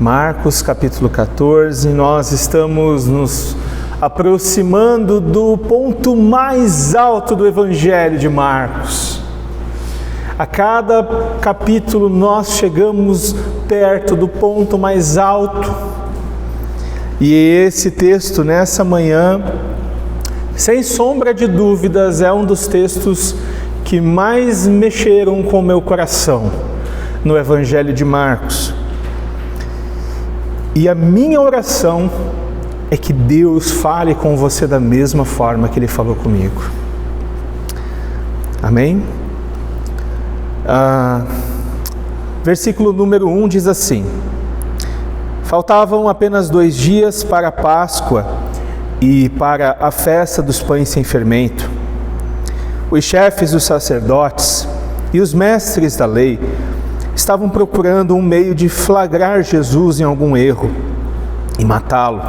Marcos capítulo 14, nós estamos nos aproximando do ponto mais alto do Evangelho de Marcos. A cada capítulo nós chegamos perto do ponto mais alto. E esse texto nessa manhã, sem sombra de dúvidas, é um dos textos que mais mexeram com o meu coração no Evangelho de Marcos. E a minha oração é que Deus fale com você da mesma forma que Ele falou comigo. Amém? Versículo número 1 diz assim: faltavam apenas 2 dias para a Páscoa e para a festa dos pães sem fermento. Os chefes dos sacerdotes e os mestres da lei estavam procurando um meio de flagrar Jesus em algum erro e matá-lo.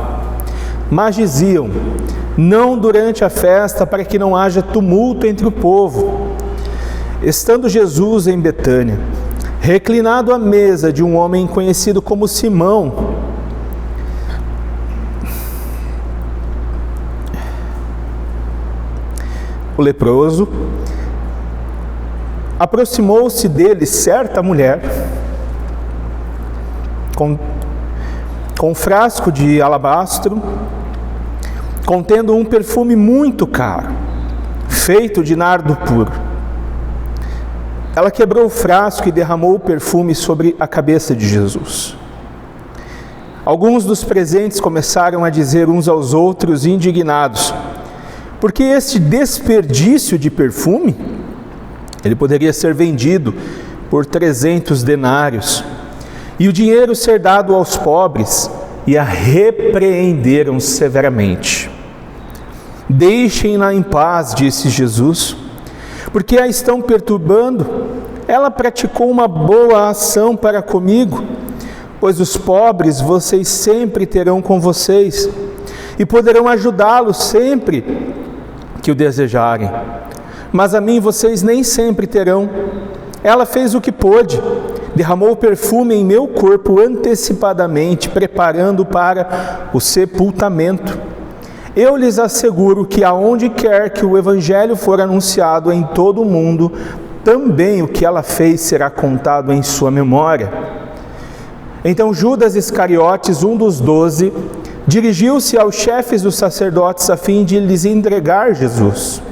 Mas diziam: não durante a festa, para que não haja tumulto entre o povo. Estando Jesus em Betânia, reclinado à mesa de um homem conhecido como Simão, o leproso, aproximou-se dele certa mulher, com um frasco de alabastro, contendo um perfume muito caro, feito de nardo puro. Ela quebrou o frasco e derramou o perfume sobre a cabeça de Jesus. Alguns dos presentes começaram a dizer uns aos outros, indignados: por que este desperdício de perfume? Ele poderia ser vendido por 300 denários e o dinheiro ser dado aos pobres. E a repreenderam severamente. Deixem-na em paz, disse Jesus, porque a estão perturbando. Ela praticou uma boa ação para comigo, pois os pobres vocês sempre terão com vocês e poderão ajudá-los sempre que o desejarem. Mas a mim vocês nem sempre terão. Ela fez o que pôde, derramou o perfume em meu corpo antecipadamente, preparando para o sepultamento. Eu lhes asseguro que aonde quer que o Evangelho for anunciado em todo o mundo, também o que ela fez será contado em sua memória. Então Judas Iscariotes, um dos 12, dirigiu-se aos chefes dos sacerdotes a fim de lhes entregar Jesus.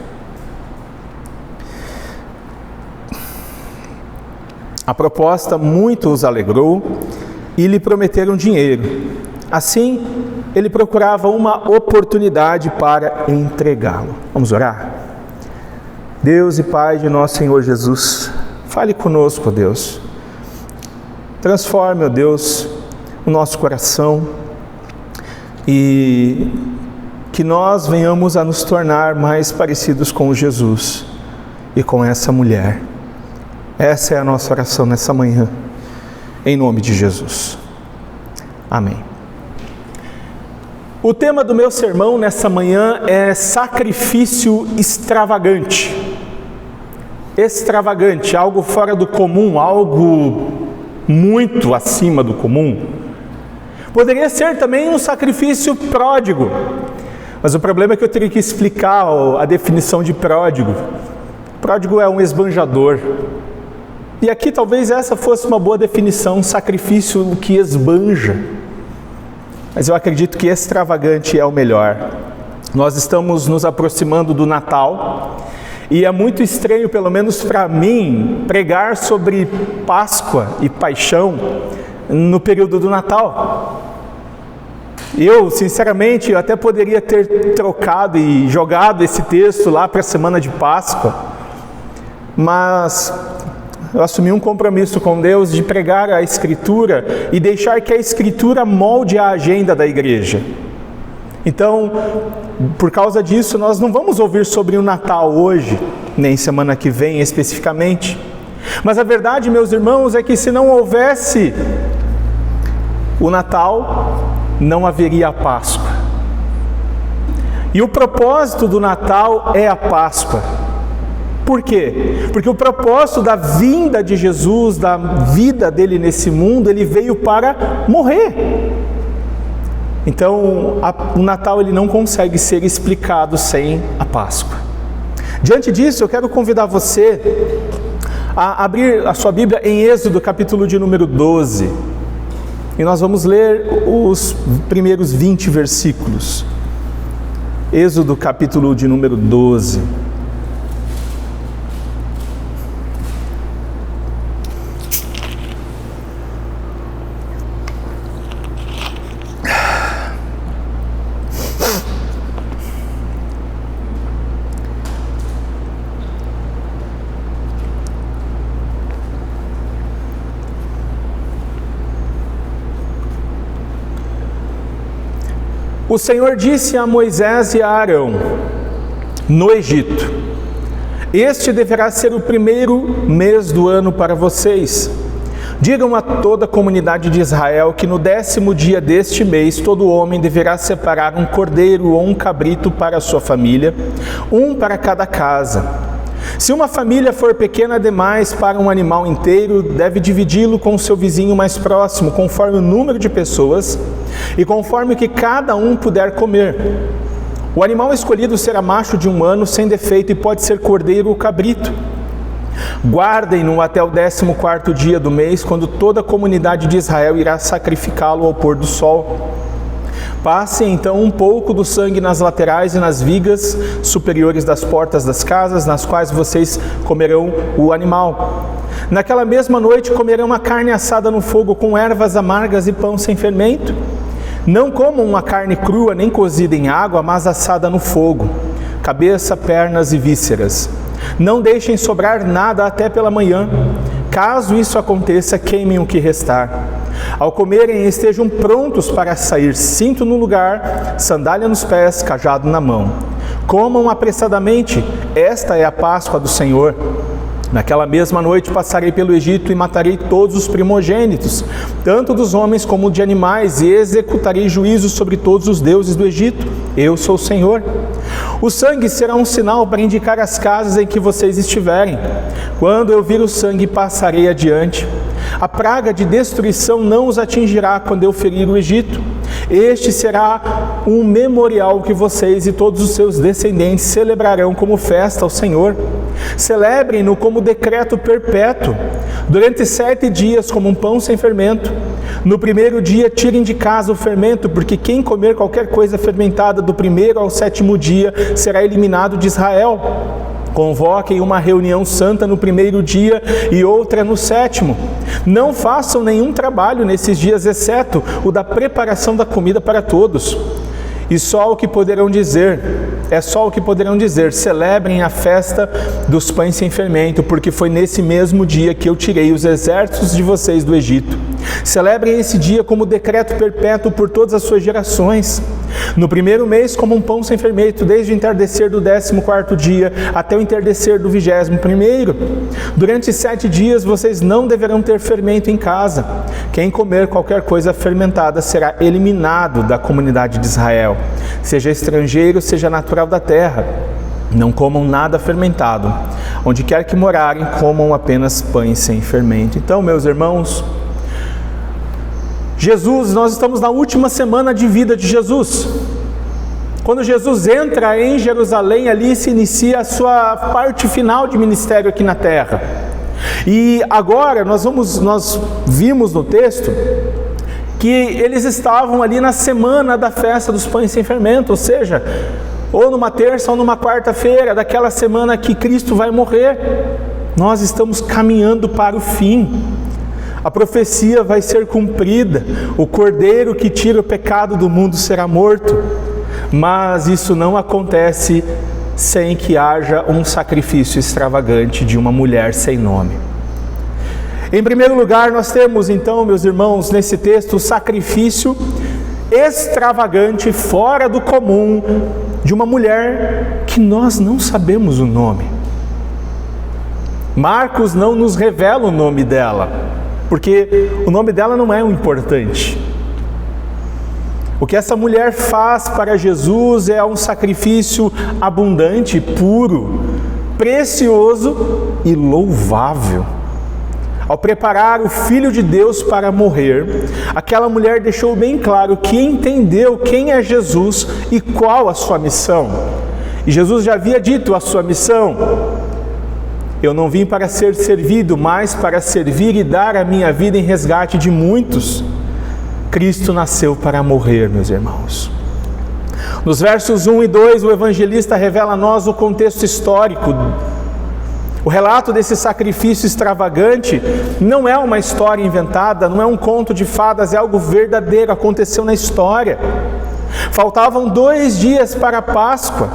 A proposta muito os alegrou e lhe prometeram dinheiro. Assim, ele procurava uma oportunidade para entregá-lo. Vamos orar? Deus e Pai de nosso Senhor Jesus, fale conosco, Deus. Transforme, ó Deus, o nosso coração e que nós venhamos a nos tornar mais parecidos com Jesus e com essa mulher. Essa é a nossa oração nessa manhã, em nome de Jesus. Amém. O tema do meu sermão nessa manhã é sacrifício extravagante. Extravagante, algo fora do comum, algo muito acima do comum. Poderia ser também um sacrifício pródigo, mas o problema é que eu teria que explicar a definição de pródigo. Pródigo é um esbanjador. E aqui talvez essa fosse uma boa definição, um sacrifício que esbanja. Mas eu acredito que extravagante é o melhor. Nós estamos nos aproximando do Natal e é muito estranho, pelo menos para mim, pregar sobre Páscoa e paixão no período do Natal. Eu, sinceramente, até poderia ter trocado e jogado esse texto lá para a semana de Páscoa, mas eu assumi um compromisso com Deus de pregar a Escritura e deixar que a Escritura molde a agenda da igreja. Então, por causa disso, nós não vamos ouvir sobre o Natal hoje, nem semana que vem especificamente. Mas a verdade, meus irmãos, é que se não houvesse o Natal, não haveria a Páscoa. E o propósito do Natal é a Páscoa. Por quê? Porque o propósito da vinda de Jesus, da vida dele nesse mundo, ele veio para morrer. Então, o Natal ele não consegue ser explicado sem a Páscoa. Diante disso, eu quero convidar você a abrir a sua Bíblia em Êxodo, capítulo de número 12. E nós vamos ler os primeiros 20 versículos. Êxodo, capítulo de número 12. O Senhor disse a Moisés e a Arão, no Egito: este deverá ser o primeiro mês do ano para vocês. Digam a toda a comunidade de Israel que no 10º dia deste mês, todo homem deverá separar um cordeiro ou um cabrito para a sua família, um para cada casa. Se uma família for pequena demais para um animal inteiro, deve dividi-lo com o seu vizinho mais próximo, conforme o número de pessoas e conforme o que cada um puder comer. O animal escolhido será macho de 1 ano, sem defeito, e pode ser cordeiro ou cabrito. Guardem-no até o 14º dia do mês, quando toda a comunidade de Israel irá sacrificá-lo ao pôr do sol. Passem então um pouco do sangue nas laterais e nas vigas superiores das portas das casas, nas quais vocês comerão o animal. Naquela mesma noite comerão a carne assada no fogo com ervas amargas e pão sem fermento. Não comam uma carne crua nem cozida em água, mas assada no fogo, cabeça, pernas e vísceras. Não deixem sobrar nada até pela manhã. Caso isso aconteça, queimem o que restar. Ao comerem, estejam prontos para sair, cinto no lugar, sandália nos pés, cajado na mão. Comam apressadamente, esta é a Páscoa do Senhor. Naquela mesma noite passarei pelo Egito e matarei todos os primogênitos, tanto dos homens como de animais, e executarei juízo sobre todos os deuses do Egito. Eu sou o Senhor. O sangue será um sinal para indicar as casas em que vocês estiverem. Quando eu vir o sangue, passarei adiante. A praga de destruição não os atingirá quando eu ferir o Egito. Este será um memorial que vocês e todos os seus descendentes celebrarão como festa ao Senhor. Celebrem-no como decreto perpétuo, durante 7 dias como um pão sem fermento. No primeiro dia tirem de casa o fermento, porque quem comer qualquer coisa fermentada do 1º ao 7º dia será eliminado de Israel. Convoquem uma reunião santa no 1º dia e outra no 7º. Não façam nenhum trabalho nesses dias, exceto o da preparação da comida para todos. É só o que poderão dizer, celebrem a festa dos pães sem fermento, porque foi nesse mesmo dia que eu tirei os exércitos de vocês do Egito. Celebrem esse dia como decreto perpétuo por todas as suas gerações. No 1º mês, como um pão sem fermento, desde o entardecer do 14º dia até o entardecer do 21º. Durante 7 dias vocês não deverão ter fermento em casa. Quem comer qualquer coisa fermentada será eliminado da comunidade de Israel, seja estrangeiro, seja natural da terra. Não comam nada fermentado. Onde quer que morarem, comam apenas pães sem fermento. Então, meus irmãos, Jesus, nós estamos na última semana de vida de Jesus. Quando Jesus entra em Jerusalém, ali se inicia a sua parte final de ministério aqui na terra. E agora nós vimos no texto que eles estavam ali na semana da festa dos pães sem fermento, ou seja, ou numa terça ou numa quarta-feira daquela semana que Cristo vai morrer. Nós estamos caminhando para o fim. A profecia vai ser cumprida, o cordeiro que tira o pecado do mundo será morto, mas isso não acontece sem que haja um sacrifício extravagante de uma mulher sem nome. Em primeiro lugar, nós temos então, meus irmãos, nesse texto, o sacrifício extravagante, fora do comum, de uma mulher que nós não sabemos o nome. Marcos não nos revela o nome dela, porque o nome dela não é o importante. O que essa mulher faz para Jesus é um sacrifício abundante, puro, precioso e louvável. Ao preparar o Filho de Deus para morrer, aquela mulher deixou bem claro que entendeu quem é Jesus e qual a sua missão. E Jesus já havia dito a sua missão: eu não vim para ser servido, mas para servir e dar a minha vida em resgate de muitos. Cristo nasceu para morrer, meus irmãos. Nos versos 1 e 2, o evangelista revela a nós o contexto histórico. O relato desse sacrifício extravagante não é uma história inventada, não é um conto de fadas, é algo verdadeiro, aconteceu na história. Faltavam 2 dias para a Páscoa.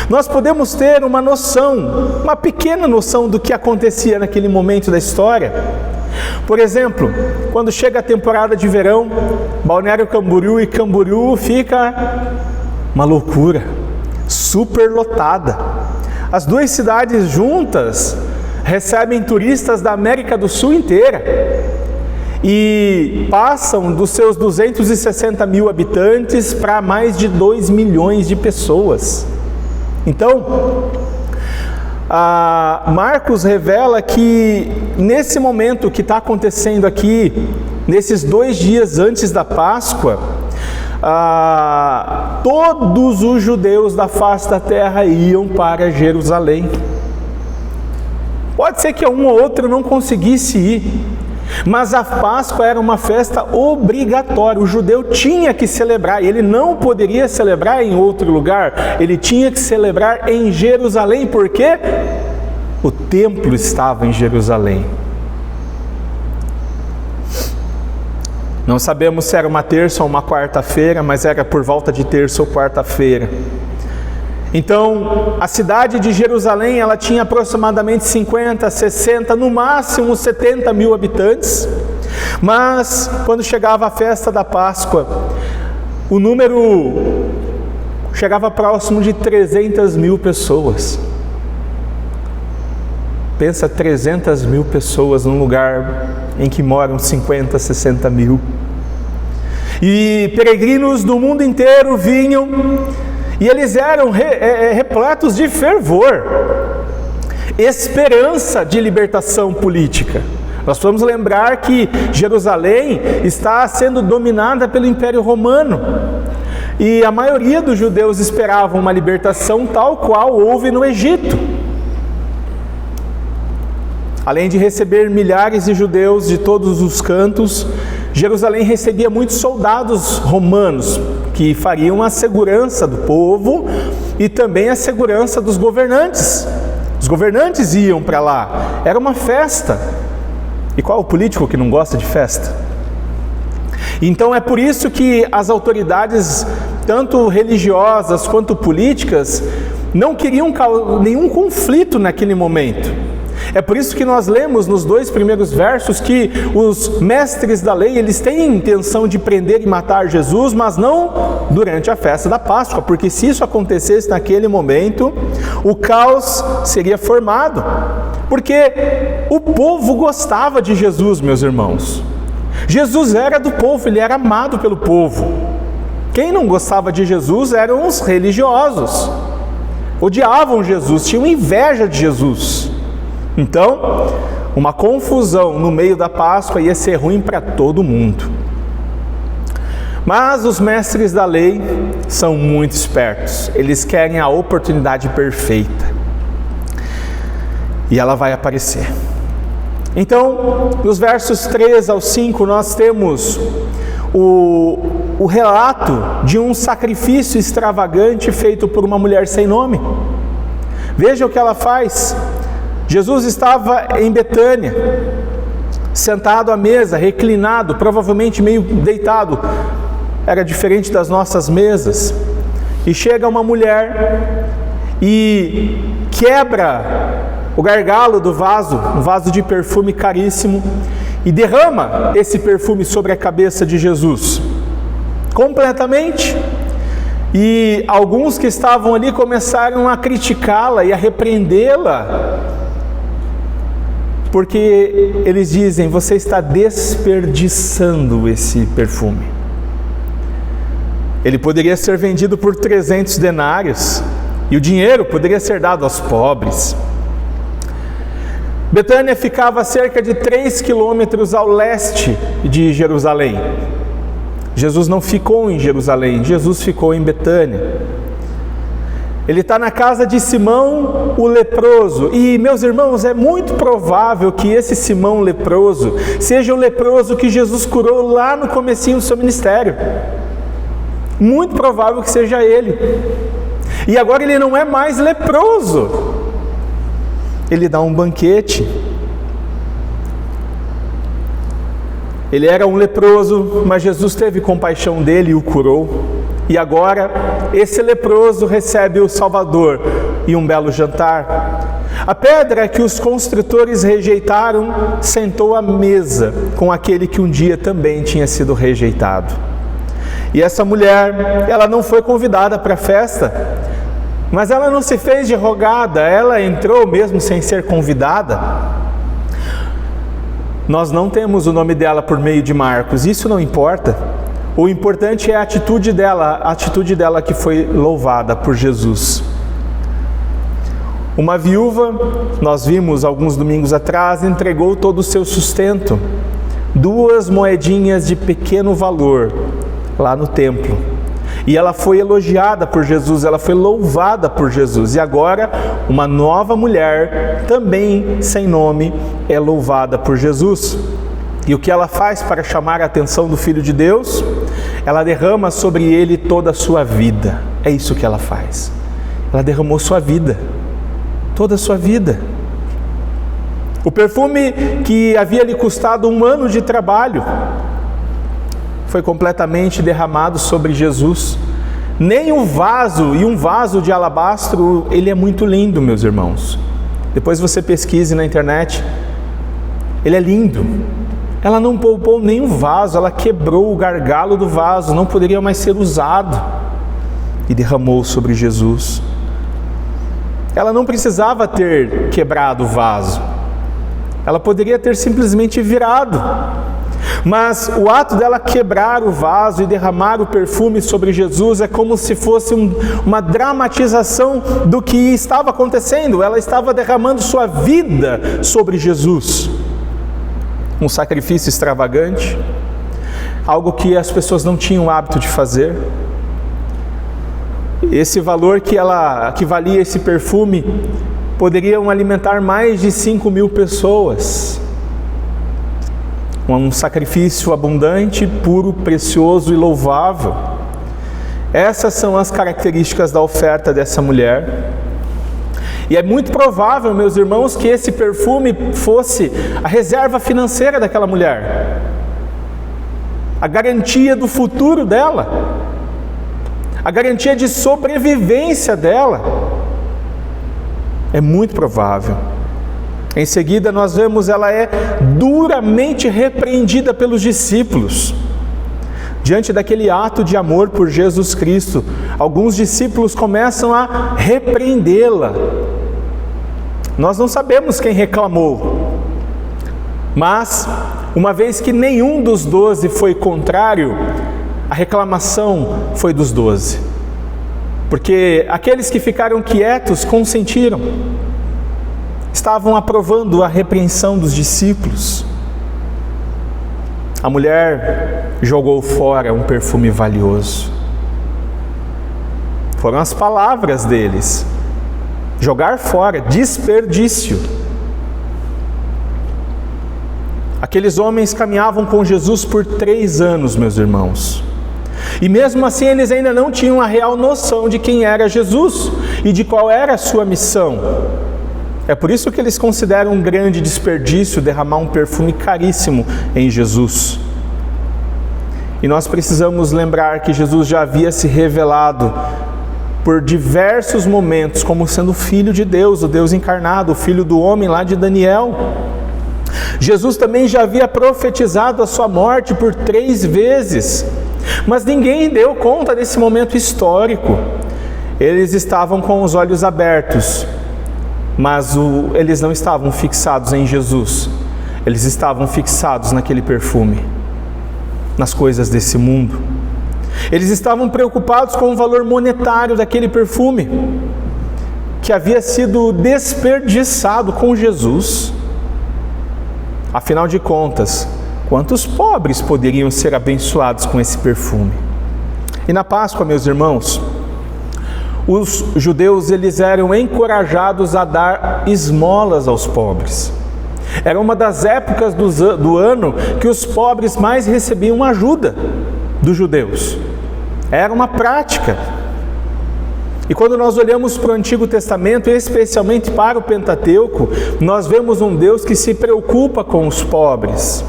Nós podemos ter uma noção, uma pequena noção do que acontecia naquele momento da história. Por exemplo, quando chega a temporada de verão, Balneário Camboriú e Camboriú fica uma loucura, super lotada. As 2 cidades juntas recebem turistas da América do Sul inteira e passam dos seus 260 mil habitantes para mais de 2 milhões de pessoas. Então, Marcos revela que nesse momento que está acontecendo aqui, nesses 2 dias antes da Páscoa, todos os judeus da face da terra iam para Jerusalém. Pode ser que um ou outro não conseguisse ir, mas a Páscoa era uma festa obrigatória. O judeu tinha que celebrar, ele não poderia celebrar em outro lugar, ele tinha que celebrar em Jerusalém, porque o templo estava em Jerusalém. Não sabemos se era uma terça ou uma quarta-feira, mas era por volta de terça ou quarta-feira. Então, a cidade de Jerusalém, ela tinha aproximadamente 50, 60, no máximo 70 mil habitantes. Mas, quando chegava a festa da Páscoa, o número chegava próximo de 300 mil pessoas. Pensa 300 mil pessoas num lugar em que moram 50, 60 mil. E peregrinos do mundo inteiro vinham, e eles eram repletos de fervor, esperança de libertação política. Nós vamos lembrar que Jerusalém está sendo dominada pelo Império Romano, e a maioria dos judeus esperavam uma libertação tal qual houve no Egito. Além de receber milhares de judeus de todos os cantos, Jerusalém recebia muitos soldados romanos que fariam a segurança do povo e também a segurança dos governantes. Os governantes iam para lá, era uma festa. E qual o político que não gosta de festa? Então é por isso que as autoridades, tanto religiosas quanto políticas, não queriam nenhum conflito naquele momento. É por isso que nós lemos nos 2 primeiros versos que os mestres da lei, eles têm intenção de prender e matar Jesus, mas não durante a festa da Páscoa, porque se isso acontecesse naquele momento, o caos seria formado, porque o povo gostava de Jesus, meus irmãos. Jesus era do povo, ele era amado pelo povo. Quem não gostava de Jesus eram os religiosos, odiavam Jesus, tinham inveja de Jesus. Então, uma confusão no meio da Páscoa ia ser ruim para todo mundo. Mas os mestres da lei são muito espertos. Eles querem a oportunidade perfeita. E ela vai aparecer. Então, nos versos 3 ao 5, nós temos o relato de um sacrifício extravagante feito por uma mulher sem nome. Veja o que ela faz. Jesus estava em Betânia, sentado à mesa, reclinado, provavelmente meio deitado. Era diferente das nossas mesas. E chega uma mulher e quebra o gargalo do vaso, um vaso de perfume caríssimo, e derrama esse perfume sobre a cabeça de Jesus, completamente. E alguns que estavam ali começaram a criticá-la e a repreendê-la, porque eles dizem: você está desperdiçando esse perfume. Ele poderia ser vendido por 300 denários, e o dinheiro poderia ser dado aos pobres. Betânia ficava a cerca de 3 quilômetros ao leste de Jerusalém. Jesus não ficou em Jerusalém, Jesus ficou em Betânia. Ele está na casa de Simão, o leproso. E, meus irmãos, é muito provável que esse Simão leproso seja o leproso que Jesus curou lá no comecinho do seu ministério. Muito provável que seja ele. E agora ele não é mais leproso. Ele dá um banquete. Ele era um leproso, mas Jesus teve compaixão dele e o curou. E agora, esse leproso recebe o Salvador e um belo jantar. A pedra que os construtores rejeitaram sentou à mesa com aquele que um dia também tinha sido rejeitado. E essa mulher, ela não foi convidada para a festa, mas ela não se fez de rogada, ela entrou mesmo sem ser convidada. Nós não temos o nome dela por meio de Marcos, isso não importa. O importante é a atitude dela que foi louvada por Jesus. Uma viúva, nós vimos alguns domingos atrás, entregou todo o seu sustento, 2 moedinhas de pequeno valor, lá no templo. E ela foi elogiada por Jesus, ela foi louvada por Jesus. E agora, uma nova mulher, também sem nome, é louvada por Jesus. E o que ela faz para chamar a atenção do Filho de Deus? Ela derrama sobre ele toda a sua vida. É isso que ela faz. Ela derramou sua vida, toda a sua vida. O perfume que havia lhe custado 1 ano de trabalho foi completamente derramado sobre Jesus. Nem o vaso, e um vaso de alabastro, ele é muito lindo, meus irmãos. Depois você pesquise na internet. Ele é lindo. Ela não poupou nem um vaso, ela quebrou o gargalo do vaso, não poderia mais ser usado, e derramou sobre Jesus. Ela não precisava ter quebrado o vaso, ela poderia ter simplesmente virado, mas o ato dela quebrar o vaso e derramar o perfume sobre Jesus é como se fosse uma dramatização do que estava acontecendo. Ela estava derramando sua vida sobre Jesus. Um sacrifício extravagante, algo que as pessoas não tinham o hábito de fazer. Esse valor que valia esse perfume poderiam alimentar mais de 5.000 pessoas. Um sacrifício abundante, puro, precioso e louvável. Essas são as características da oferta dessa mulher. E é muito provável, meus irmãos, que esse perfume fosse a reserva financeira daquela mulher, a garantia do futuro dela, a garantia de sobrevivência dela. É muito provável. Em seguida nós vemos ela é duramente repreendida pelos discípulos. Diante daquele ato de amor por Jesus Cristo, alguns discípulos começam a repreendê-la. Nós não sabemos quem reclamou, mas uma vez que nenhum dos 12 foi contrário, a reclamação foi dos 12, porque aqueles que ficaram quietos consentiram, estavam aprovando a repreensão dos discípulos. A mulher jogou fora um perfume valioso. Foram as palavras deles. Jogar fora, desperdício. Aqueles homens caminhavam com Jesus por 3 anos, meus irmãos. E mesmo assim eles ainda não tinham a real noção de quem era Jesus e de qual era a sua missão. É por isso que eles consideram um grande desperdício derramar um perfume caríssimo em Jesus. E nós precisamos lembrar que Jesus já havia se revelado por diversos momentos como sendo o Filho de Deus, o Deus encarnado, o Filho do homem lá de Daniel. Jesus também já havia profetizado a sua morte por 3 vezes, mas ninguém deu conta desse momento histórico. Eles estavam com os olhos abertos, mas eles não estavam fixados em Jesus, eles estavam fixados naquele perfume, nas coisas desse mundo. Eles estavam preocupados com o valor monetário daquele perfume. que havia sido desperdiçado com Jesus. Afinal de contas, quantos pobres poderiam ser abençoados com esse perfume? E na Páscoa, meus irmãos, os judeus eles eram encorajados a dar esmolas aos pobres. Era uma das épocas do ano que os pobres mais recebiam ajuda dos judeus. Era uma prática. E quando nós olhamos para o Antigo Testamento, especialmente para o Pentateuco, nós vemos um Deus que se preocupa com os pobres.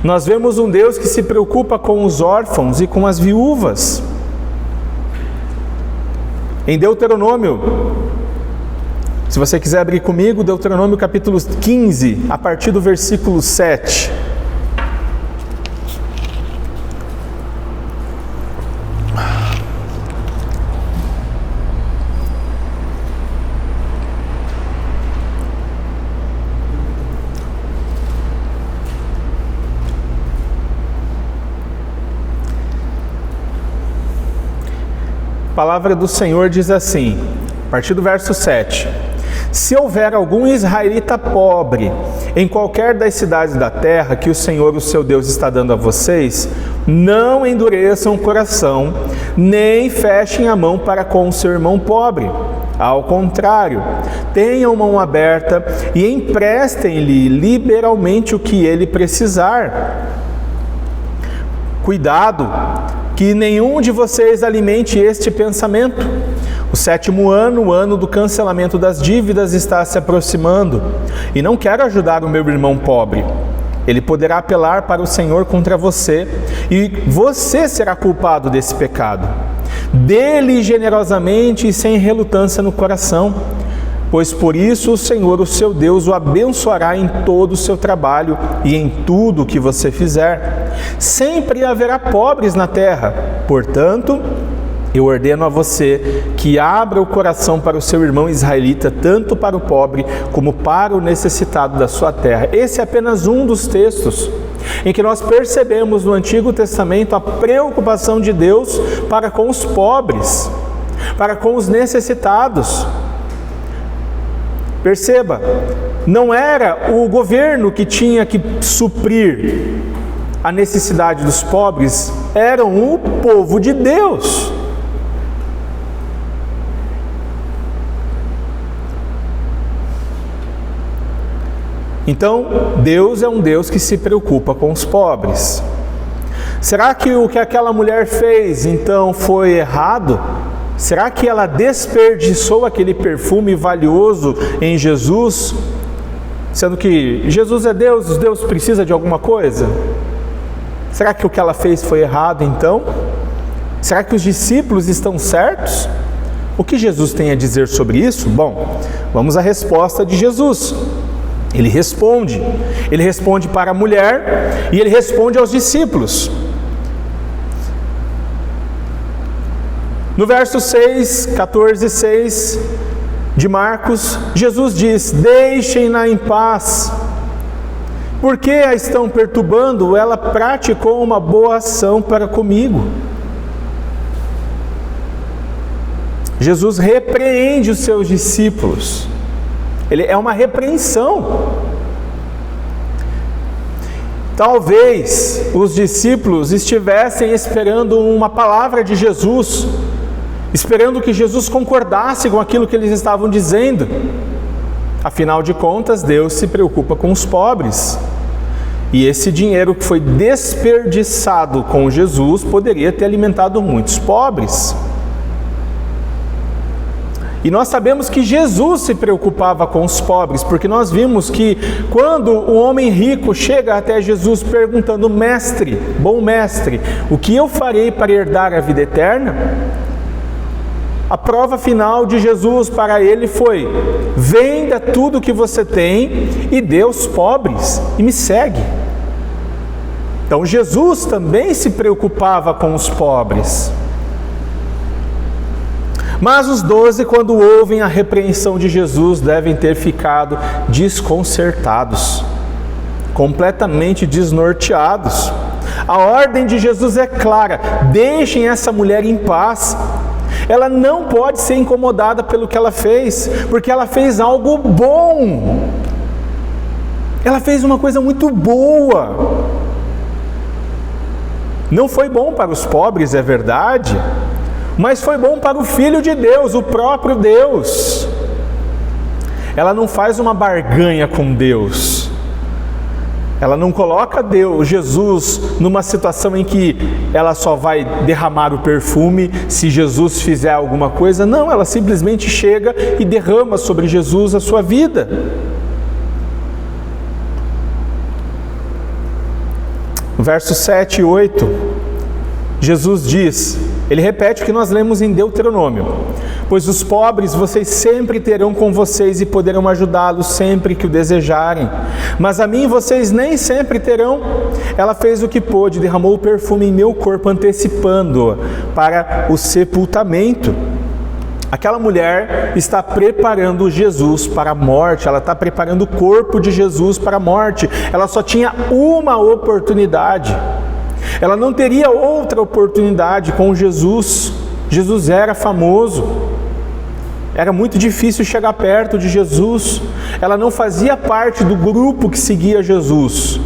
Nós vemos um Deus que se preocupa com os órfãos e com as viúvas. Em Deuteronômio, se você quiser abrir comigo, Deuteronômio capítulo 15, a partir do versículo 7. A palavra do Senhor diz assim, a partir do verso 7: Se houver algum israelita pobre em qualquer das cidades da terra que o Senhor, o seu Deus, está dando a vocês, não endureçam o coração, nem fechem a mão para com o seu irmão pobre. Ao contrário, tenham mão aberta e emprestem-lhe liberalmente o que ele precisar. Cuidado, que nenhum de vocês alimente este pensamento. O 7º ano, o ano do cancelamento das dívidas, está se aproximando, e não quero ajudar o meu irmão pobre. Ele poderá apelar para o Senhor contra você, e você será culpado desse pecado. Dê-lhe generosamente e sem relutância no coração, pois por isso o Senhor, o seu Deus, o abençoará em todo o seu trabalho e em tudo o que você fizer. Sempre haverá pobres na terra, portanto, eu ordeno a você que abra o coração para o seu irmão israelita, tanto para o pobre como para o necessitado da sua terra. Esse é apenas um dos textos em que nós percebemos no Antigo Testamento a preocupação de Deus para com os pobres, para com os necessitados. Perceba, não era o governo que tinha que suprir a necessidade dos pobres, eram o povo de Deus. Então, Deus é um Deus que se preocupa com os pobres. Será que o que aquela mulher fez, então, foi errado? Será que ela desperdiçou aquele perfume valioso em Jesus? Sendo que Jesus é Deus, Deus precisa de alguma coisa? Será que o que ela fez foi errado, então? Será que os discípulos estão certos? O que Jesus tem a dizer sobre isso? Bom, vamos à resposta de Jesus. Ele responde para a mulher e ele responde aos discípulos. No verso 6, 14:6 de Marcos, Jesus diz: deixem-na em paz. Por que a estão perturbando? Ela praticou uma boa ação para comigo. Jesus repreende os seus discípulos. Ele é uma repreensão. Talvez os discípulos estivessem esperando uma palavra de Jesus, esperando que Jesus concordasse com aquilo que eles estavam dizendo. Afinal de contas, Deus se preocupa com os pobres. E esse dinheiro que foi desperdiçado com Jesus poderia ter alimentado muitos pobres. E nós sabemos que Jesus se preocupava com os pobres, porque nós vimos que quando o homem rico chega até Jesus perguntando: mestre, bom mestre, o que eu farei para herdar a vida eterna? A prova final de Jesus para ele foi: venda tudo o que você tem e dê aos pobres e me segue. Então Jesus também se preocupava com os pobres. Mas os 12, quando ouvem a repreensão de Jesus, devem ter ficado desconcertados, completamente desnorteados. A ordem de Jesus é clara: deixem essa mulher em paz. ela não pode ser incomodada pelo que ela fez, porque ela fez algo bom. Ela fez uma coisa muito boa. Não foi bom para os pobres, é verdade, mas foi bom para o Filho de Deus, o próprio Deus. Ela não faz uma barganha com Deus. Ela não coloca Jesus numa situação em que ela só vai derramar o perfume se Jesus fizer alguma coisa. Não, ela simplesmente chega e derrama sobre Jesus a sua vida. No versos 7 e 8, Jesus diz, ele repete o que nós lemos em Deuteronômio: pois os pobres vocês sempre terão com vocês e poderão ajudá-los sempre que o desejarem, mas a mim vocês nem sempre terão. Ela fez o que pôde, derramou o perfume em meu corpo, antecipando-o para o sepultamento. Aquela mulher está preparando Jesus para a morte, ela está preparando o corpo de Jesus para a morte. Ela só tinha uma oportunidade, ela não teria outra oportunidade com Jesus. Jesus era famoso, era muito difícil chegar perto de Jesus, ela não fazia parte do grupo que seguia Jesus.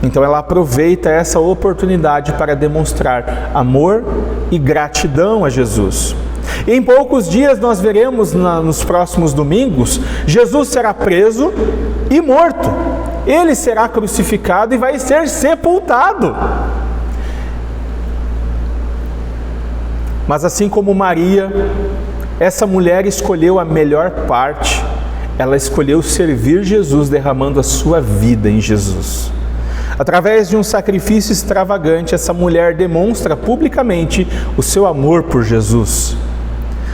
Então ela aproveita essa oportunidade para demonstrar amor e gratidão a Jesus. E em poucos dias nós veremos nos próximos domingos, Jesus será preso e morto. Ele será crucificado e vai ser sepultado. Mas assim como Maria, essa mulher escolheu a melhor parte. Ela escolheu servir Jesus, derramando a sua vida em Jesus. Através de um sacrifício extravagante, essa mulher demonstra publicamente o seu amor por Jesus.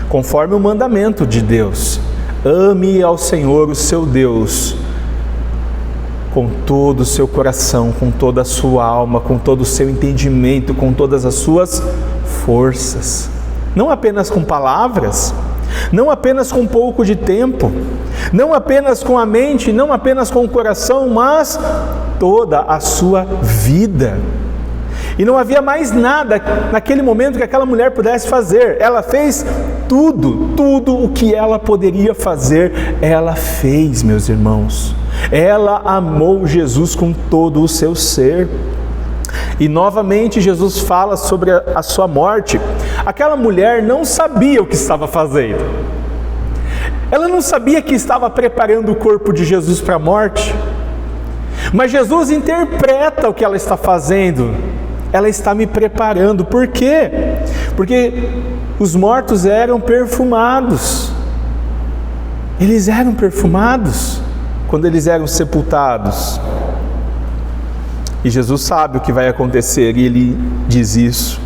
Conforme o mandamento de Deus, ame ao Senhor, o seu Deus, com todo o seu coração, com toda a sua alma, com todo o seu entendimento, com todas as suas forças. Não apenas com palavras, não apenas com um pouco de tempo, não apenas com a mente, não apenas com o coração, mas toda a sua vida. E não havia mais nada naquele momento que aquela mulher pudesse fazer. Ela fez tudo o que ela poderia fazer, ela fez, meus irmãos. Ela amou Jesus com todo o seu ser. E novamente Jesus fala sobre a sua morte. Aquela mulher não sabia o que estava fazendo. Ela não sabia que estava preparando o corpo de Jesus para a morte. Mas Jesus interpreta o que ela está fazendo. Ela está me preparando. Por quê? Porque os mortos eram perfumados. Eles eram perfumados quando eles eram sepultados. E Jesus sabe o que vai acontecer e ele diz isso.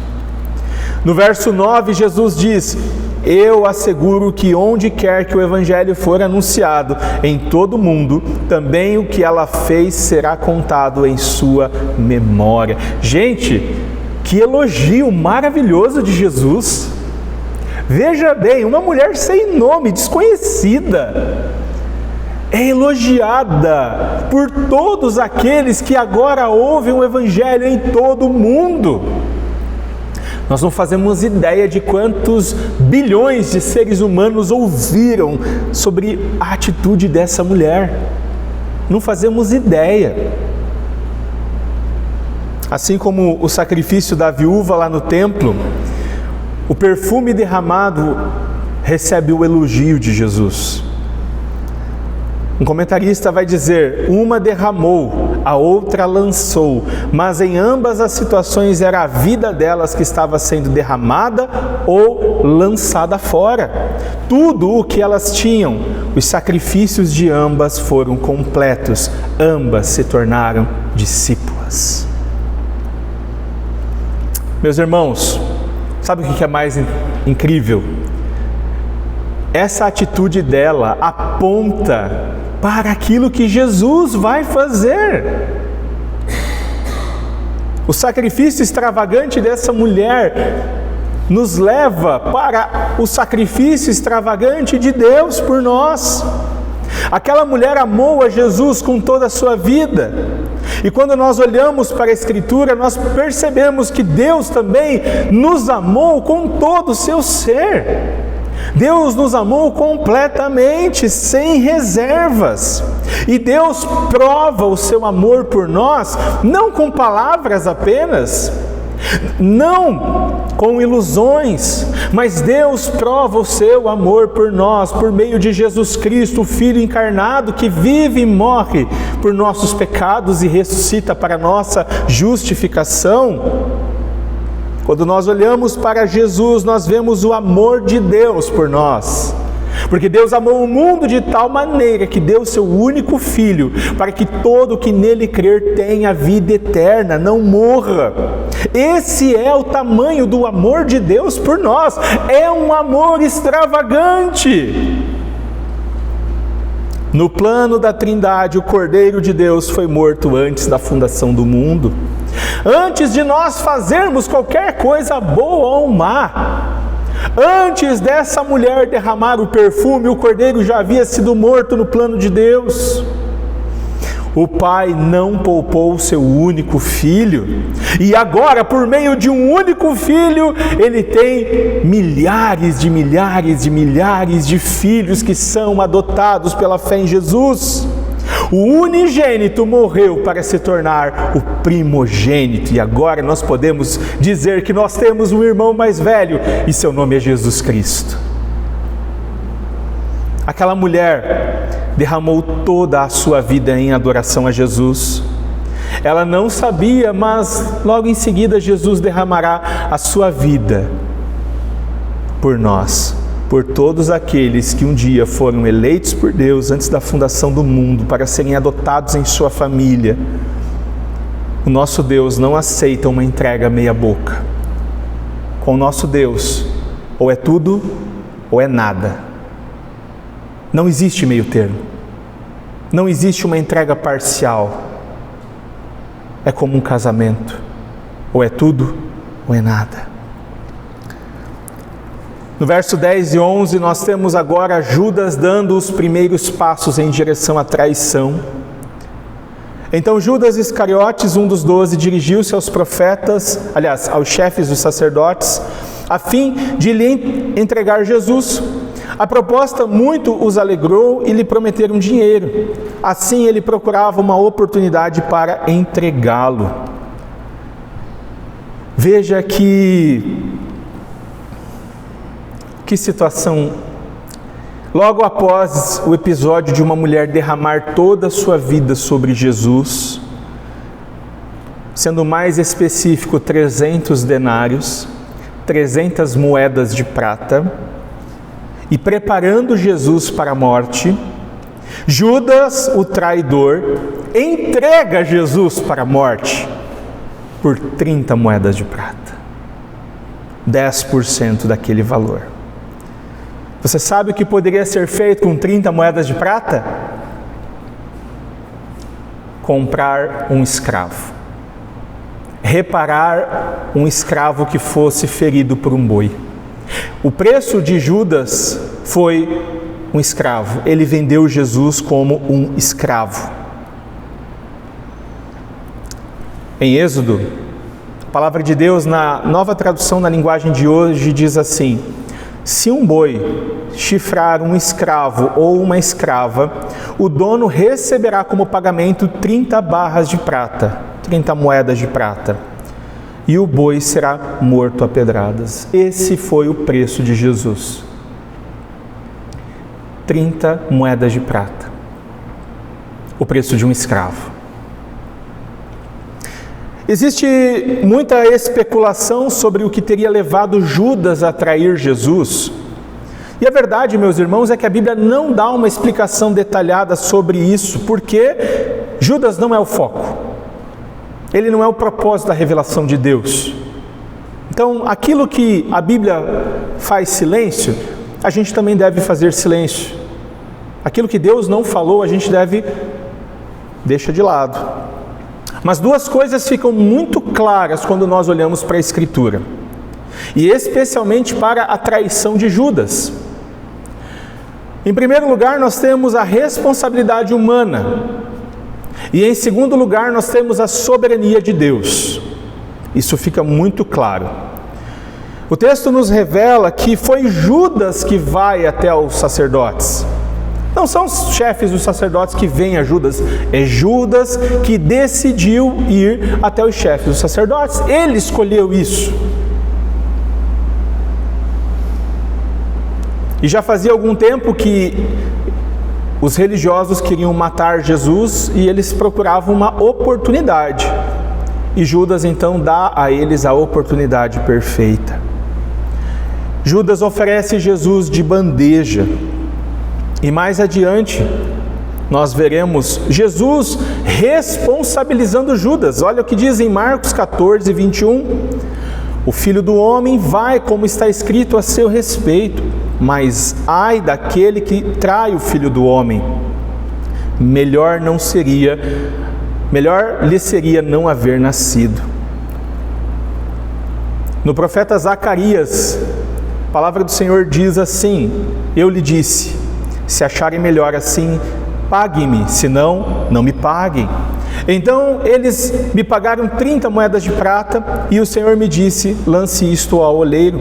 No verso 9, Jesus diz: eu asseguro que onde quer que o Evangelho for anunciado em todo o mundo, também o que ela fez será contado em sua memória. Gente, que elogio maravilhoso de Jesus. Veja bem, uma mulher sem nome, desconhecida, é elogiada por todos aqueles que agora ouvem o Evangelho em todo o mundo. Nós não fazemos ideia de quantos bilhões de seres humanos ouviram sobre a atitude dessa mulher. Não fazemos ideia. Assim como o sacrifício da viúva lá no templo, o perfume derramado recebe o elogio de Jesus. Um comentarista vai dizer: uma derramou, a outra lançou, mas em ambas as situações era a vida delas que estava sendo derramada ou lançada fora. Tudo o que elas tinham, os sacrifícios de ambas foram completos, ambas se tornaram discípulas. Meus irmãos, sabe o que é mais incrível? Essa atitude dela aponta para aquilo que Jesus vai fazer. O sacrifício extravagante dessa mulher nos leva para o sacrifício extravagante de Deus por nós. Aquela mulher amou a Jesus com toda a sua vida. E quando nós olhamos para a Escritura, nós percebemos que Deus também nos amou com todo o seu ser. Deus nos amou completamente, sem reservas. E Deus prova o seu amor por nós, não com palavras apenas, não com ilusões, mas Deus prova o seu amor por nós, por meio de Jesus Cristo, o Filho encarnado, que vive e morre por nossos pecados e ressuscita para nossa justificação. Quando nós olhamos para Jesus, nós vemos o amor de Deus por nós. Porque Deus amou o mundo de tal maneira que deu seu único Filho, para que todo que nele crer tenha vida eterna, não morra. Esse é o tamanho do amor de Deus por nós. É um amor extravagante. No plano da Trindade, o Cordeiro de Deus foi morto antes da fundação do mundo. Antes de nós fazermos qualquer coisa boa ou má, antes dessa mulher derramar o perfume, o Cordeiro já havia sido morto no plano de Deus. O Pai não poupou o seu único Filho, e agora, por meio de um único Filho, Ele tem milhares de filhos que são adotados pela fé em Jesus. O unigênito morreu para se tornar o primogênito, e agora nós podemos dizer que nós temos um irmão mais velho, e seu nome é Jesus Cristo. Aquela mulher derramou toda a sua vida em adoração a Jesus. Ela não sabia, mas logo em seguida Jesus derramará a sua vida por nós, por todos aqueles que um dia foram eleitos por Deus antes da fundação do mundo, para serem adotados em sua família. O nosso Deus não aceita uma entrega meia boca. Com o nosso Deus, ou é tudo, ou é nada. Não existe meio termo. Não existe uma entrega parcial. É como um casamento. Ou é tudo, ou é nada. No verso 10 e 11, nós temos agora Judas dando os primeiros passos em direção à traição. Então Judas Iscariotes, um dos 12, dirigiu-se aos profetas, aos chefes dos sacerdotes, a fim de lhe entregar Jesus. A proposta muito os alegrou e lhe prometeram dinheiro. Assim ele procurava uma oportunidade para entregá-lo. Veja que situação. Logo após o episódio de uma mulher derramar toda a sua vida sobre Jesus, sendo mais específico 300 denários, 300 moedas de prata, e preparando Jesus para a morte, Judas, o traidor, entrega Jesus para a morte por 30 moedas de prata, 10% daquele valor. Você sabe o que poderia ser feito com 30 moedas de prata? Comprar um escravo. Reparar um escravo que fosse ferido por um boi. O preço de Judas foi um escravo. Ele vendeu Jesus como um escravo. Em Êxodo, a palavra de Deus, na nova tradução na linguagem de hoje, diz assim: se um boi chifrar um escravo ou uma escrava, o dono receberá como pagamento 30 barras de prata, 30 moedas de prata, e o boi será morto a pedradas. Esse foi o preço de Jesus. 30 moedas de prata, o preço de um escravo. Existe muita especulação sobre o que teria levado Judas a trair Jesus. E a verdade, meus irmãos, é que a Bíblia não dá uma explicação detalhada sobre isso, porque Judas não é o foco. Ele não é o propósito da revelação de Deus. Então, aquilo que a Bíblia faz silêncio, a gente também deve fazer silêncio. Aquilo que Deus não falou, a gente deve deixar de lado. Mas duas coisas ficam muito claras quando nós olhamos para a Escritura, e especialmente para a traição de Judas. Em primeiro lugar, nós temos a responsabilidade humana. E em segundo lugar, nós temos a soberania de Deus. Isso fica muito claro. O texto nos revela que foi Judas que vai até os sacerdotes. Não são os chefes dos sacerdotes que vêm a Judas, é Judas que decidiu ir até os chefes dos sacerdotes. Ele escolheu isso. E já fazia algum tempo que os religiosos queriam matar Jesus e eles procuravam uma oportunidade. E Judas então dá a eles a oportunidade perfeita. Judas oferece Jesus de bandeja. E mais adiante, nós veremos Jesus responsabilizando Judas. Olha o que diz em Marcos 14, 21. O Filho do Homem vai, como está escrito a seu respeito, mas ai daquele que trai o Filho do Homem. Melhor lhe seria não haver nascido. No profeta Zacarias, a palavra do Senhor diz assim: eu lhe disse, se acharem melhor assim, paguem-me, senão, não me paguem. Então eles me pagaram 30 moedas de prata, e o Senhor me disse, lance isto ao oleiro,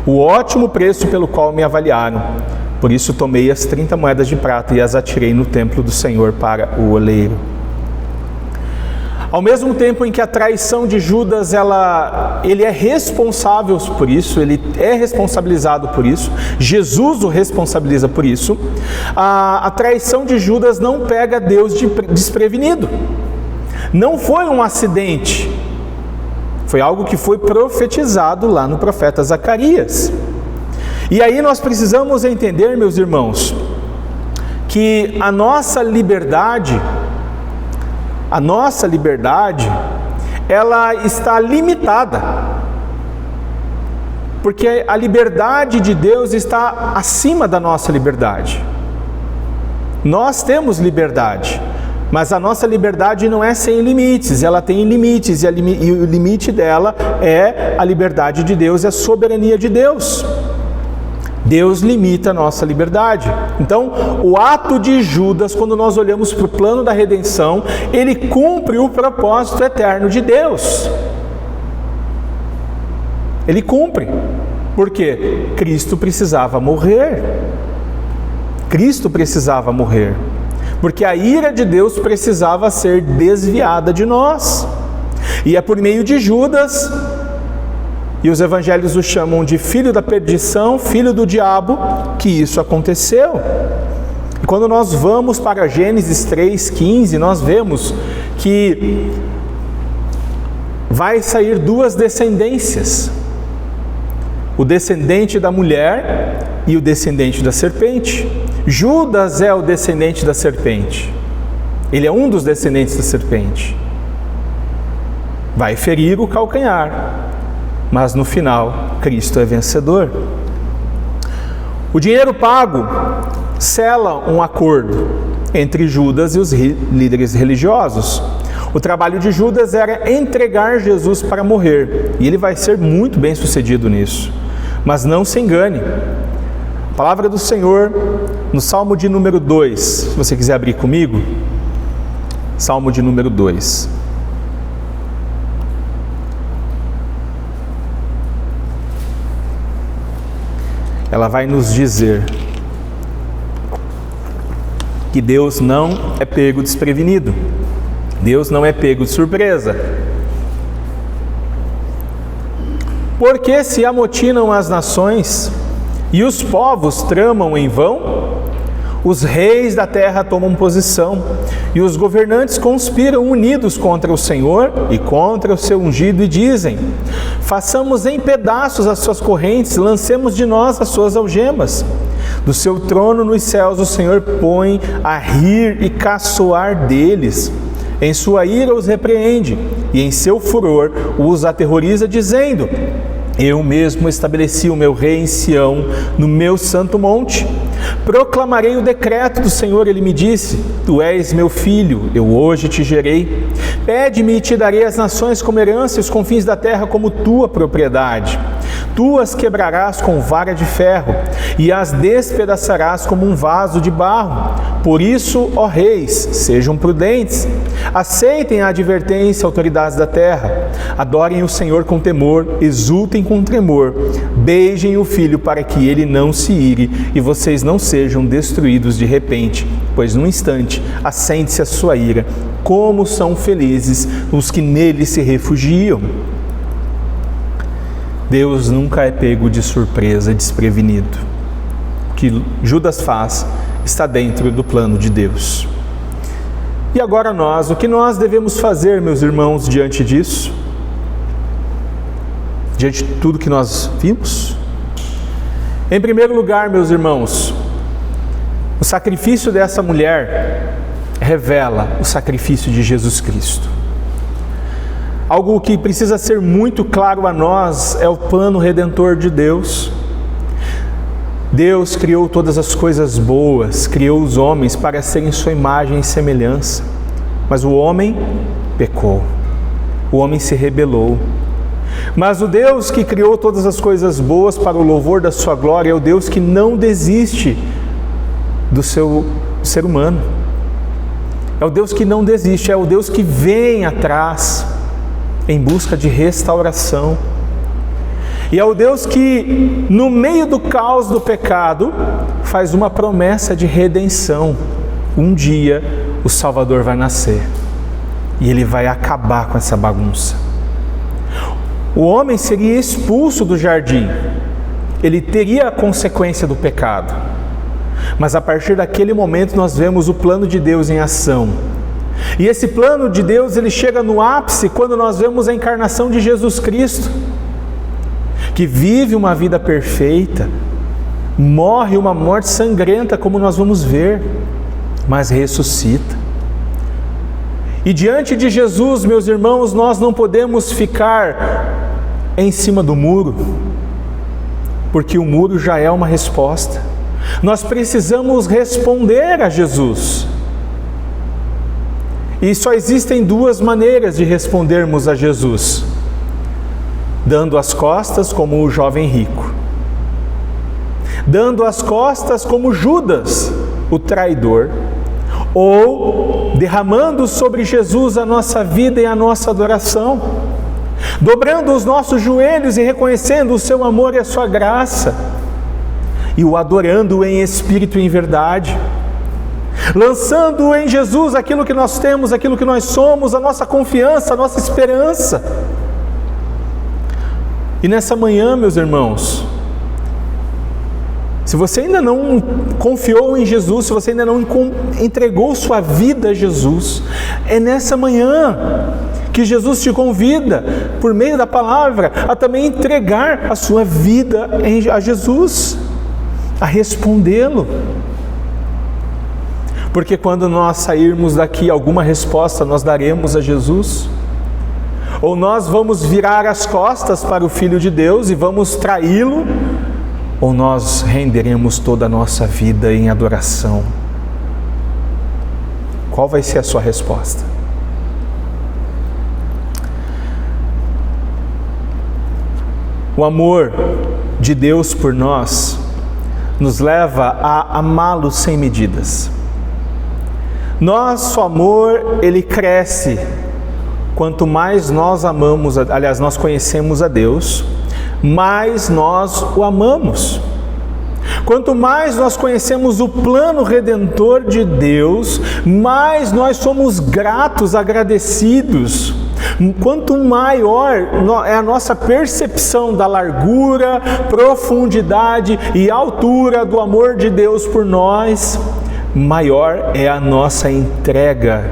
o ótimo preço pelo qual me avaliaram. Por isso tomei as 30 moedas de prata e as atirei no templo do Senhor para o oleiro. Ao mesmo tempo em que a traição de Judas, ele é responsável por isso, ele é responsabilizado por isso, Jesus o responsabiliza por isso, a traição de Judas não pega Deus desprevenido. Não foi um acidente, foi algo que foi profetizado lá no profeta Zacarias. E aí nós precisamos entender, meus irmãos, que a nossa liberdade, ela está limitada, porque a liberdade de Deus está acima da nossa liberdade. Nós temos liberdade, mas a nossa liberdade não é sem limites, ela tem limites, e o limite dela é a liberdade de Deus, é a soberania de Deus. Deus limita a nossa liberdade. Então, o ato de Judas, quando nós olhamos para o plano da redenção, ele cumpre o propósito eterno de Deus. Ele cumpre. Por quê? Cristo precisava morrer. Cristo precisava morrer. Porque a ira de Deus precisava ser desviada de nós. E é por meio de Judas, e os evangelhos o chamam de filho da perdição, filho do diabo, que isso aconteceu. E quando nós vamos para Gênesis 3,15, nós vemos que vai sair duas descendências: o descendente da mulher e o descendente da serpente. Judas é o descendente da serpente, ele é um dos descendentes da serpente. Vai ferir o calcanhar, mas no final, Cristo é vencedor. O dinheiro pago sela um acordo entre Judas e os líderes religiosos. O trabalho de Judas era entregar Jesus para morrer, e ele vai ser muito bem sucedido nisso. Mas não se engane, a palavra do Senhor, no Salmo de número 2, se você quiser abrir comigo, Salmo de número 2. Ela vai nos dizer que Deus não é pego desprevenido. Deus não é pego de surpresa. Porque se amotinam as nações e os povos tramam em vão, os reis da terra tomam posição e os governantes conspiram unidos contra o Senhor e contra o seu ungido e dizem: façamos em pedaços as suas correntes, lancemos de nós as suas algemas. Do seu trono nos céus o Senhor põe a rir e caçoar deles. Em sua ira os repreende e em seu furor os aterroriza, dizendo: eu mesmo estabeleci o meu rei em Sião, no meu santo monte. Proclamarei o decreto do Senhor, ele me disse: tu és meu filho, eu hoje te gerei. Pede-me e te darei as nações como herança e os confins da terra como tua propriedade. Tu as quebrarás com vara de ferro e as despedaçarás como um vaso de barro. Por isso, ó reis, sejam prudentes. Aceitem a advertência, autoridades da terra. Adorem o Senhor com temor, exultem com tremor. Beijem o Filho para que ele não se ire e vocês não sejam destruídos de repente, pois num instante acende-se a sua ira. Como são felizes os que nele se refugiam. Deus nunca é pego de surpresa, desprevenido. O que Judas faz está dentro do plano de Deus. E agora nós, o que nós devemos fazer, meus irmãos, diante disso? Diante de tudo que nós vimos? Em primeiro lugar, meus irmãos, o sacrifício dessa mulher revela o sacrifício de Jesus Cristo. Algo que precisa ser muito claro a nós é o plano redentor de Deus. Deus criou todas as coisas boas, criou os homens para serem sua imagem e semelhança. Mas o homem pecou, o homem se rebelou. Mas o Deus que criou todas as coisas boas para o louvor da sua glória é o Deus que não desiste do seu ser humano. É o Deus que não desiste, é o Deus que vem atrás em busca de restauração. E é o Deus que, no meio do caos do pecado, faz uma promessa de redenção. Um dia o Salvador vai nascer e ele vai acabar com essa bagunça. O homem seria expulso do jardim, ele teria a consequência do pecado. Mas a partir daquele momento nós vemos o plano de Deus em ação. E esse plano de Deus, ele chega no ápice quando nós vemos a encarnação de Jesus Cristo, que vive uma vida perfeita, morre uma morte sangrenta, como nós vamos ver, mas ressuscita. E diante de Jesus, meus irmãos, nós não podemos ficar em cima do muro, porque o muro já é uma resposta. Nós precisamos responder a Jesus. E só existem duas maneiras de respondermos a Jesus: dando as costas, como o jovem rico; dando as costas, como Judas, o traidor; ou derramando sobre Jesus a nossa vida e a nossa adoração, dobrando os nossos joelhos e reconhecendo o seu amor e a sua graça, e o adorando em espírito e em verdade, lançando em Jesus aquilo que nós temos, aquilo que nós somos, a nossa confiança, a nossa esperança. E nessa manhã, meus irmãos, se você ainda não confiou em Jesus, se você ainda não entregou sua vida a Jesus, é nessa manhã que Jesus te convida, por meio da palavra, a também entregar a sua vida a Jesus, a respondê-lo. Porque quando nós sairmos daqui, alguma resposta nós daremos a Jesus? Ou nós vamos virar as costas para o Filho de Deus e vamos traí-lo? Ou nós renderemos toda a nossa vida em adoração? Qual vai ser a sua resposta? O amor de Deus por nós nos leva a amá-lo sem medidas. Nosso amor, ele cresce quanto mais nós amamos, aliás, nós conhecemos a Deus, mais nós o amamos. Quanto mais nós conhecemos o plano redentor de Deus, mais nós somos gratos, agradecidos. Quanto maior é a nossa percepção da largura, profundidade e altura do amor de Deus por nós, maior é a nossa entrega.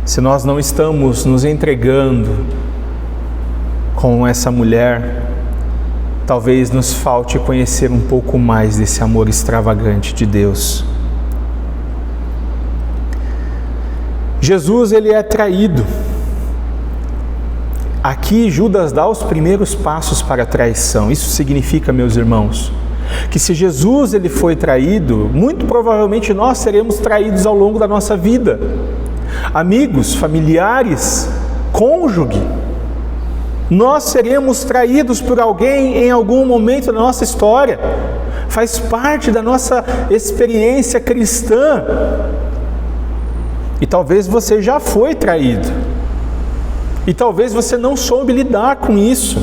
Se nós não estamos nos entregando com essa mulher, talvez nos falte conhecer um pouco mais desse amor extravagante de Deus. Jesus, ele é traído. Aqui Judas dá os primeiros passos para a traição. Isso significa, meus irmãos, que se Jesus ele foi traído, muito provavelmente nós seremos traídos ao longo da nossa vida. Amigos, familiares, cônjuge. Nós seremos traídos por alguém em algum momento da nossa história. Faz parte da nossa experiência cristã. E talvez você já foi traído. E talvez você não soube lidar com isso.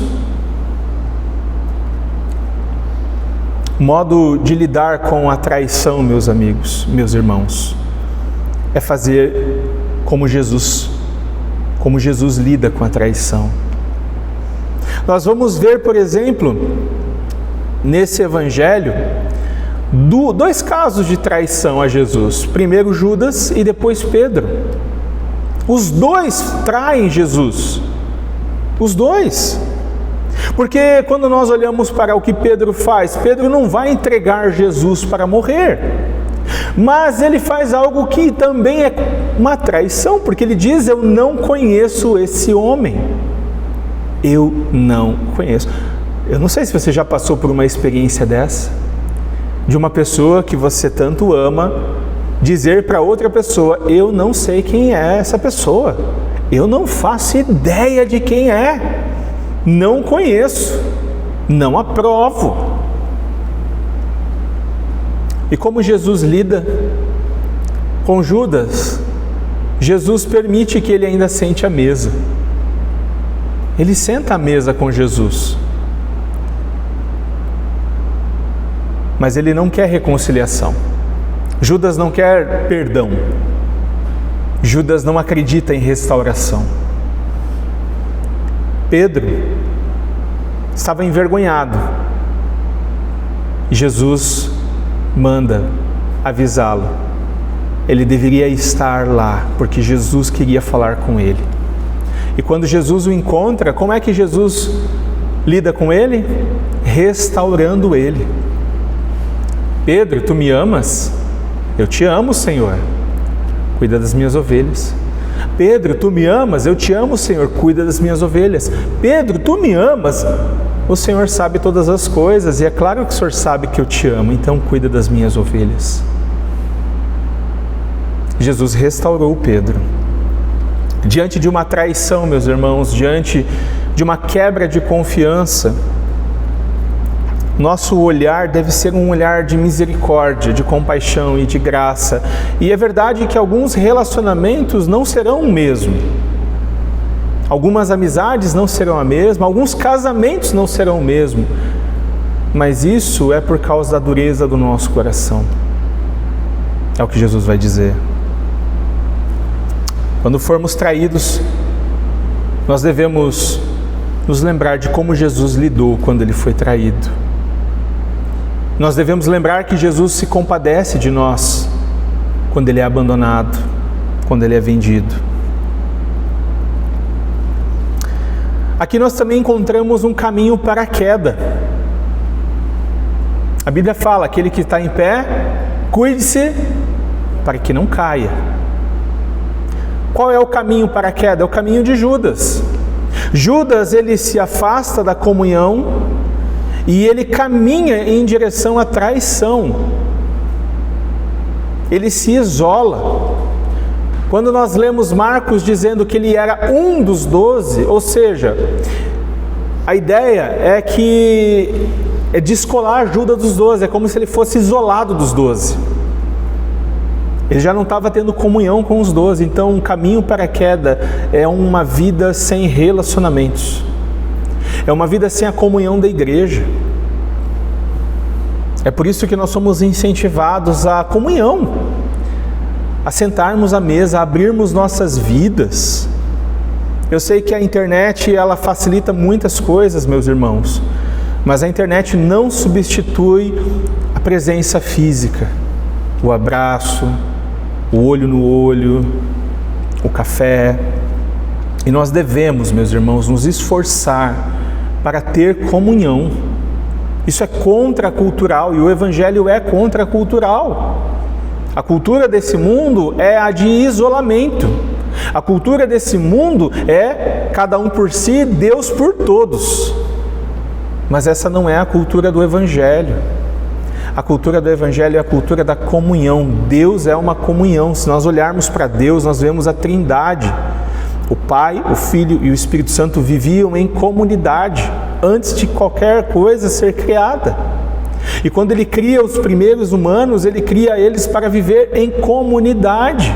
O modo de lidar com a traição, meus amigos, meus irmãos, é fazer como Jesus lida com a traição. Nós vamos ver, por exemplo, nesse evangelho, dois casos de traição a Jesus. Primeiro Judas e depois Pedro. Os dois traem Jesus. Os dois. Porque quando nós olhamos para o que Pedro faz, Pedro não vai entregar Jesus para morrer. Mas ele faz algo que também é uma traição, porque ele diz: eu não conheço esse homem. Eu não conheço. Eu não sei se você já passou por uma experiência dessa, de uma pessoa que você tanto ama, dizer para outra pessoa: eu não sei quem é essa pessoa, eu não faço ideia de quem é, não conheço, não aprovo. E como Jesus lida com Judas? Jesus permite que ele ainda sente à mesa. Ele senta à mesa com Jesus. Mas ele não quer reconciliação. Judas não quer perdão. Judas não acredita em restauração. Pedro estava envergonhado. E Jesus manda avisá-lo. Ele deveria estar lá, porque Jesus queria falar com ele. E quando Jesus o encontra, como é que Jesus lida com ele? Restaurando ele. Pedro, tu me amas? Eu te amo, Senhor. Cuida das minhas ovelhas. Pedro, tu me amas? Eu te amo, Senhor. Cuida das minhas ovelhas. Pedro, tu me amas? O Senhor sabe todas as coisas, e é claro que o Senhor sabe que eu te amo, então cuida das minhas ovelhas. Jesus restaurou Pedro. Diante de uma traição, meus irmãos, diante de uma quebra de confiança, nosso olhar deve ser um olhar de misericórdia, de compaixão e de graça. E é verdade que alguns relacionamentos não serão o mesmo. Algumas amizades não serão a mesma, alguns casamentos não serão o mesmo. Mas isso é por causa da dureza do nosso coração. É o que Jesus vai dizer. Quando formos traídos, nós devemos nos lembrar de como Jesus lidou quando ele foi traído. Nós devemos lembrar que Jesus se compadece de nós quando ele é abandonado, quando ele é vendido. Aqui nós também encontramos um caminho para a queda. A Bíblia fala: aquele que está em pé, cuide-se para que não caia. Qual é o caminho para a queda? É o caminho de Judas. Judas, ele se afasta da comunhão e ele caminha em direção à traição. Ele se isola. Quando nós lemos Marcos dizendo que ele era um dos 12, ou seja, a ideia é que é descolar Judas dos 12, é como se ele fosse isolado dos 12. Ele já não estava tendo comunhão com os 12, então um caminho para a queda é uma vida sem relacionamentos. É uma vida sem a comunhão da igreja. É por isso que nós somos incentivados à comunhão, a sentarmos à mesa, a abrirmos nossas vidas. Eu sei que a internet, ela facilita muitas coisas, meus irmãos, mas a internet não substitui a presença física, o abraço, o olho no olho, o café. E nós devemos, meus irmãos, nos esforçar para ter comunhão. Isso é contracultural e o Evangelho é contracultural. A cultura desse mundo é a de isolamento. A cultura desse mundo é cada um por si, Deus por todos. Mas essa não é a cultura do Evangelho. A cultura do Evangelho é a cultura da comunhão. Deus é uma comunhão. Se nós olharmos para Deus, nós vemos a Trindade. O Pai, o Filho e o Espírito Santo viviam em comunidade antes de qualquer coisa ser criada. E quando Ele cria os primeiros humanos, Ele cria eles para viver em comunidade.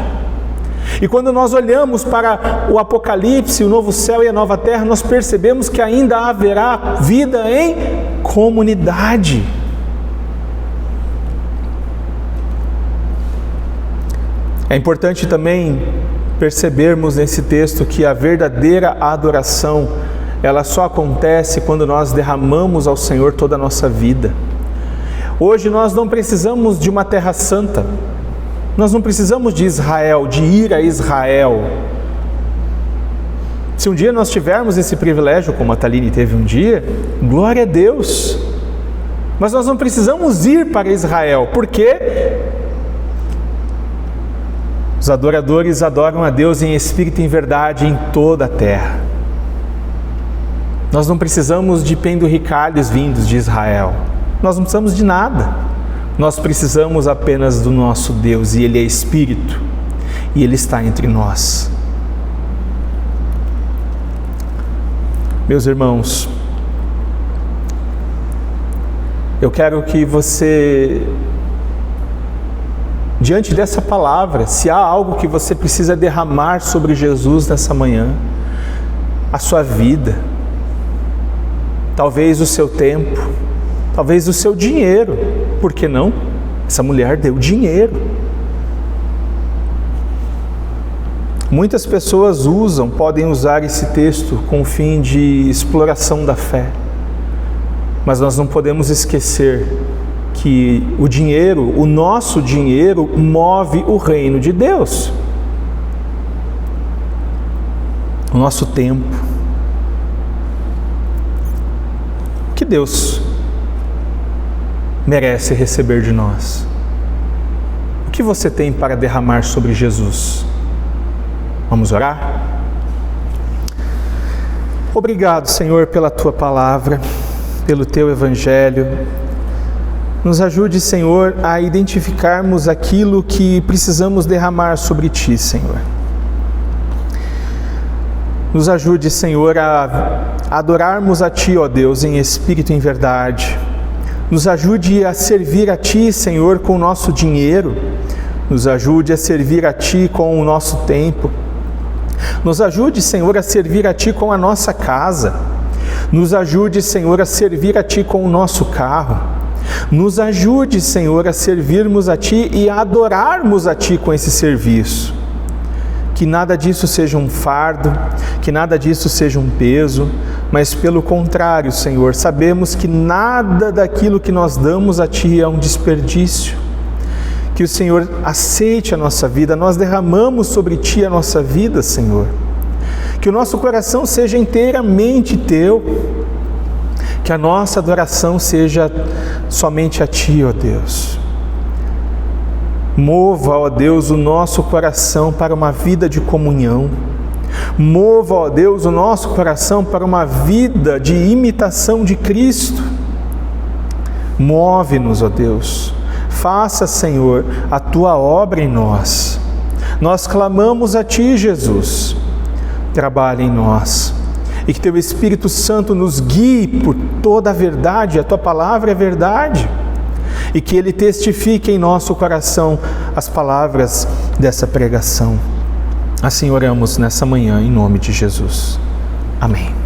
E quando nós olhamos para o Apocalipse, o novo céu e a nova terra, nós percebemos que ainda haverá vida em comunidade. É importante também percebermos nesse texto que a verdadeira adoração, ela só acontece quando nós derramamos ao Senhor toda a nossa vida. Hoje nós não precisamos de uma terra santa, nós não precisamos de Israel, de ir a Israel. Se um dia nós tivermos esse privilégio, como a Thaline teve um dia, glória a Deus. Mas nós não precisamos ir para Israel, porque os adoradores adoram a Deus em espírito e em verdade em toda a terra. Nós não precisamos de penduricalhos vindos de Israel. Nós não precisamos de nada. Nós precisamos apenas do nosso Deus, e Ele é Espírito, e Ele está entre nós. Meus irmãos, eu quero que você, diante dessa palavra, se há algo que você precisa derramar sobre Jesus nessa manhã, a sua vida, talvez o seu tempo, talvez o seu dinheiro, por que não? Essa mulher deu dinheiro. Muitas pessoas podem usar esse texto com o fim de exploração da fé, mas nós não podemos esquecer que o dinheiro, o nosso dinheiro, move o reino de Deus. O nosso tempo. Que Deus merece receber de nós. O que você tem para derramar sobre Jesus? Vamos orar? Obrigado, Senhor, pela Tua palavra, pelo Teu Evangelho. Nos ajude, Senhor, a identificarmos aquilo que precisamos derramar sobre Ti, Senhor. Nos ajude, Senhor, a adorarmos a Ti, ó Deus, em espírito e em verdade. Nos ajude a servir a Ti, Senhor, com o nosso dinheiro. Nos ajude a servir a Ti com o nosso tempo. Nos ajude, Senhor, a servir a Ti com a nossa casa. Nos ajude, Senhor, a servir a Ti com o nosso carro. Nos ajude, Senhor, a servirmos a Ti e a adorarmos a Ti com esse serviço. Que nada disso seja um fardo, que nada disso seja um peso, mas pelo contrário, Senhor, sabemos que nada daquilo que nós damos a Ti é um desperdício. Que o Senhor aceite a nossa vida, nós derramamos sobre Ti a nossa vida, Senhor. Que o nosso coração seja inteiramente Teu, que a nossa adoração seja somente a Ti, ó Deus. Mova, ó Deus, o nosso coração para uma vida de comunhão. Mova, ó Deus, o nosso coração para uma vida de imitação de Cristo. Move-nos, ó Deus. Faça, Senhor, a Tua obra em nós. Nós clamamos a Ti, Jesus. Trabalhe em nós. E que Teu Espírito Santo nos guie por toda a verdade. A Tua palavra é verdade. E que Ele testifique em nosso coração as palavras dessa pregação. Assim oramos nessa manhã, em nome de Jesus. Amém.